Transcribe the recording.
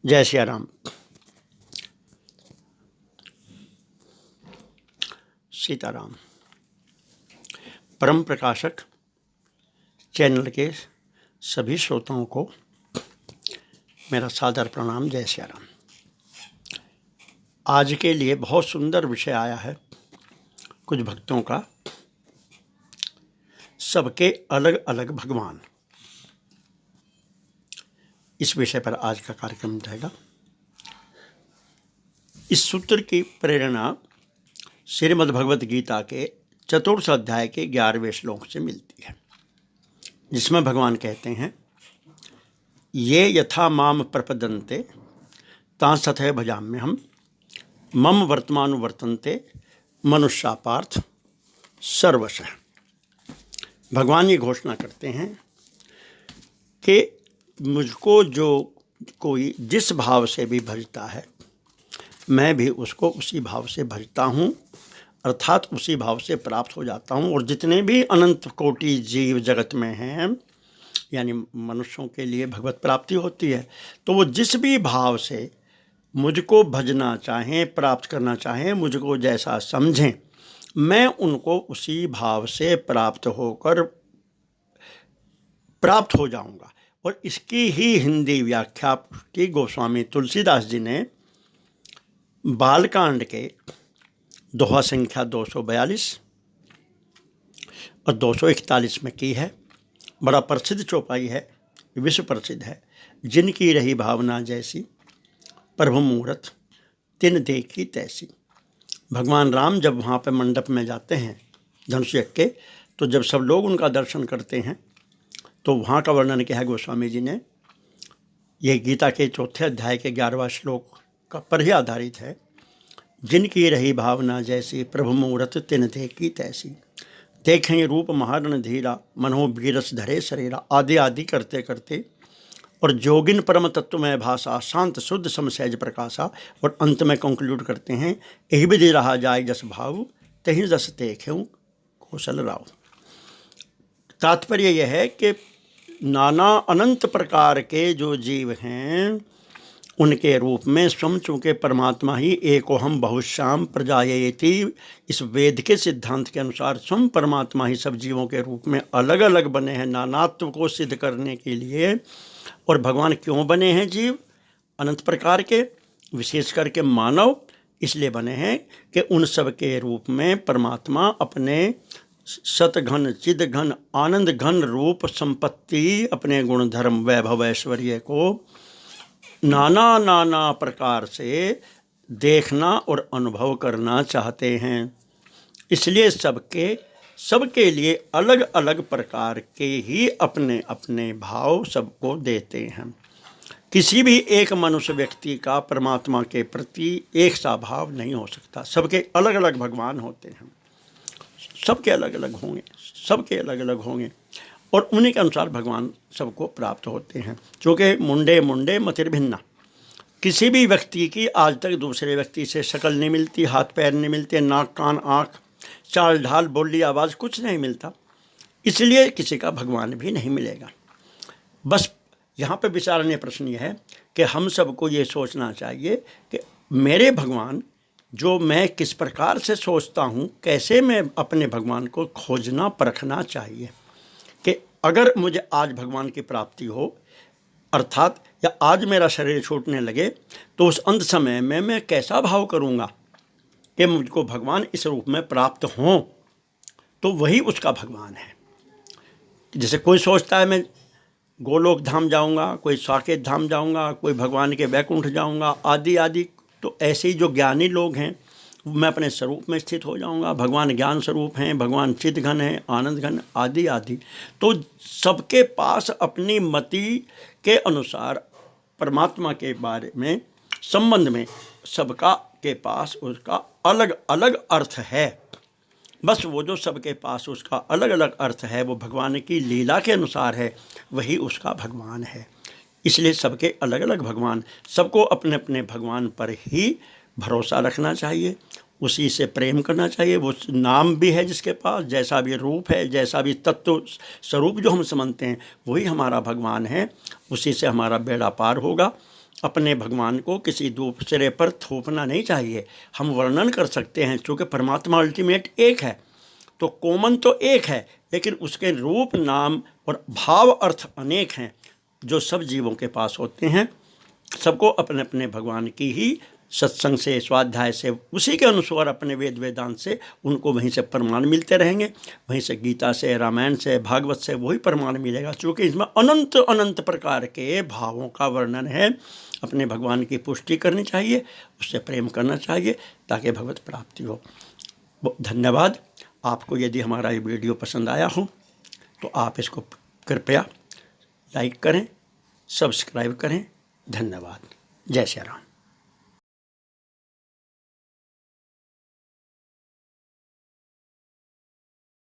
जय सिया राम। सीताराम। परम प्रकाशक चैनल के सभी श्रोताओं को मेरा सादर प्रणाम। जय सिया राम। आज के लिए बहुत सुंदर विषय आया है कुछ भक्तों का, सबके अलग अलग भगवान। इस विषय पर आज का कार्यक्रम रहेगा। इस सूत्र की प्रेरणा श्रीमद् भगवत गीता के चतुर्थ अध्याय के 11वें श्लोक से मिलती है, जिसमें भगवान कहते हैं, ये यथा माम प्रपदन्ते तां तथैव भजाम्यहम् मम वर्तमानुवर्तन्ते मनुष्या पार्थ सर्वशः। भगवान ये घोषणा करते हैं कि मुझको जो कोई जिस भाव से भी भजता है, मैं भी उसको उसी भाव से भजता हूँ, अर्थात उसी भाव से प्राप्त हो जाता हूँ। और जितने भी अनंत कोटि जीव जगत में हैं, यानी मनुष्यों के लिए भगवत प्राप्ति होती है, तो वो जिस भी भाव से मुझको भजना चाहें, प्राप्त करना चाहें, मुझको जैसा समझें, मैं उनको उसी भाव से प्राप्त हो जाऊंगा। और इसकी ही हिंदी व्याख्या की गोस्वामी तुलसीदास जी ने बालकांड के दोहा संख्या 242 और 241 में की है। बड़ा प्रसिद्ध चौपाई है, विश्व प्रसिद्ध है। जिनकी रही भावना जैसी, प्रभु मूरत तिन देखी तैसी। भगवान राम जब वहाँ पे मंडप में जाते हैं धनुष यज्ञ के, तो जब सब लोग उनका दर्शन करते हैं, तो वहाँ का वर्णन किया है गोस्वामी जी ने। यह गीता के चौथे अध्याय के 11वां श्लोक का पर ही आधारित है। जिनकी रही भावना जैसी, प्रभु मूरत तिन देखी तैसी। देखें रूप महारण धीरा, मनो बीरस धरे शरीरा। आदि आदि करते करते और जोगिन परम तत्व में भाषा, शांत शुद्ध समसहज प्रकाशा। और अंत में कंक्लूड करते हैं, यही विधि रहा जाए जस भाव, तही जस देखें कौशल राव। तात्पर्य यह है कि नाना अनंत प्रकार के जो जीव हैं, उनके रूप में स्वयं चूँकि परमात्मा ही एकोहम बहुश्याम प्रजायेति, इस वेद के सिद्धांत के अनुसार स्वयं परमात्मा ही सब जीवों के रूप में अलग अलग बने हैं, नानात्व को सिद्ध करने के लिए। और भगवान क्यों बने हैं जीव अनंत प्रकार के, विशेष करके मानव इसलिए बने हैं कि उन सब के रूप में परमात्मा अपने सतघन चिदघन आनंद घन रूप संपत्ति, अपने गुण धर्म वैभव ऐश्वर्य को नाना नाना प्रकार से देखना और अनुभव करना चाहते हैं। इसलिए सबके लिए अलग अलग प्रकार के ही अपने अपने भाव सबको देते हैं। किसी भी एक मनुष्य व्यक्ति का परमात्मा के प्रति एक सा भाव नहीं हो सकता। सबके अलग अलग भगवान होते हैं, सबके अलग अलग होंगे, सबके अलग अलग होंगे, और उन्हीं के अनुसार भगवान सबको प्राप्त होते हैं। क्योंकि मुंडे मुंडे मतिर्भिन्ना। किसी भी व्यक्ति की आज तक दूसरे व्यक्ति से शक्ल नहीं मिलती, हाथ पैर नहीं मिलते, नाक कान आँख चाल ढाल बोली आवाज़ कुछ नहीं मिलता। इसलिए किसी का भगवान भी नहीं मिलेगा। बस यहाँ पे विचारणीय प्रश्न यह है कि हम सबको ये सोचना चाहिए कि मेरे भगवान जो मैं किस प्रकार से सोचता हूँ, कैसे मैं अपने भगवान को खोजना परखना चाहिए। कि अगर मुझे आज भगवान की प्राप्ति हो, अर्थात या आज मेरा शरीर छूटने लगे, तो उस अंत समय में मैं कैसा भाव करूँगा कि मुझको भगवान इस रूप में प्राप्त हों, तो वही उसका भगवान है। जैसे कोई सोचता है मैं गोलोक धाम जाऊँगा, कोई साकेत धाम जाऊँगा, कोई भगवान के वैकुंठ जाऊँगा आदि आदि, तो ऐसे ही जो ज्ञानी लोग हैं, मैं अपने स्वरूप में स्थित हो जाऊंगा। भगवान ज्ञान स्वरूप हैं, भगवान चित्त घन है, आनंद घन आदि आदि। तो सबके पास अपनी मति के अनुसार परमात्मा के बारे में संबंध में सबका के पास उसका अलग अलग अर्थ है। बस वो जो सबके पास उसका अलग अलग अर्थ है, वो भगवान की लीला के अनुसार है, वही उसका भगवान है। इसलिए सबके अलग अलग भगवान, सबको अपने अपने भगवान पर ही भरोसा रखना चाहिए, उसी से प्रेम करना चाहिए। वो नाम भी है जिसके पास, जैसा भी रूप है, जैसा भी तत्व स्वरूप जो हम समझते हैं, वही हमारा भगवान है। उसी से हमारा बेड़ा पार होगा अपने भगवान को किसी दूसरे पर थोपना नहीं चाहिए। हम वर्णन कर सकते हैं, क्योंकि परमात्मा अल्टीमेट एक है, तो कॉमन तो एक है, लेकिन उसके रूप, नाम और भाव अर्थ अनेक हैं जो सब जीवों के पास होते हैं। सबको अपने अपने भगवान की ही सत्संग से, स्वाध्याय से, उसी के अनुसार अपने वेद वेदांत से उनको वहीं से प्रमाण मिलते रहेंगे। वहीं से गीता से, रामायण से, भागवत से वही प्रमाण मिलेगा, क्योंकि इसमें अनंत अनंत प्रकार के भावों का वर्णन है। अपने भगवान की पुष्टि करनी चाहिए, उससे प्रेम करना चाहिए, ताकि भगवत प्राप्ति हो। धन्यवाद। आपको यदि हमारा ये वीडियो पसंद आया हो तो आप इसको कृपया लाइक करें, सब्सक्राइब करें। धन्यवाद। जय श्री राम।